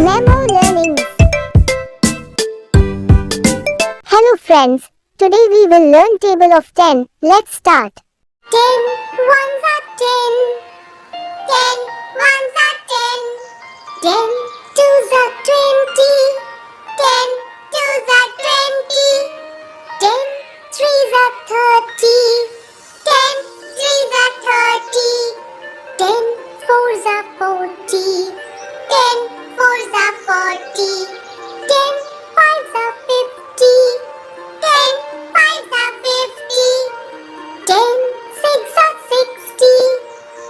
MEEMO Learning. Hello friends, today we will learn table of 10. Let's start. 10 ones are 10. 10 ones are 10. 10 twos are 20. 10 twos are 20. 10 threes are 30. 10 threes are 30. 10 fours are 40. 10 fours are 40. 10 fives are 50. 10 fives are 50. 10 six are 60.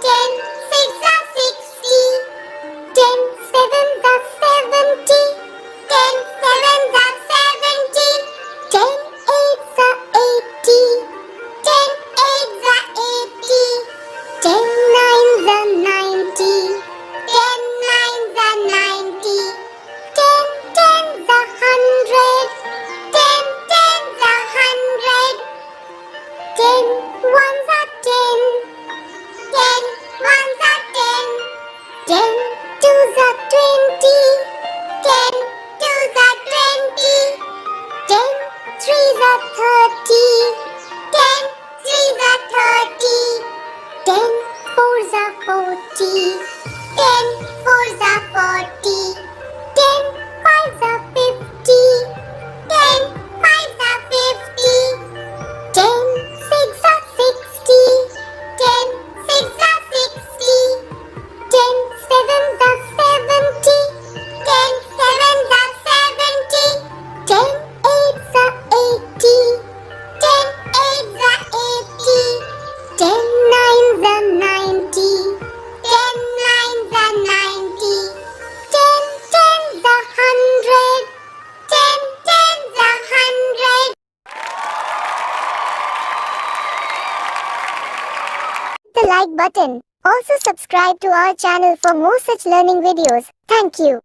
10 six are 60. 10 sevens are 70. 10 sevens are 70. 10 eights are 80. 10 eights are 80. 10 nines are 90. 10 nines are 90. 10 tens are 100. 10 tens are 100. 10 ones are 10. 10 ones are 10. 10 twos are 20. 10 twos are 20. 10 threes are 30. 10 threes are 30. 10 fours are 40. 10 fours are 40. 10 fives are 50. 10 fives are 50. 10 six are 60. 10 six are 60. 10 sevens are 70. 10 sevens are 70. 10 eights are 80. 10 eights are 80. 10 nines are 90. 10 nines are 90. 10 tens are 100. 10 tens are 100. The like button. Also subscribe to our channel for more such learning videos. Thank you.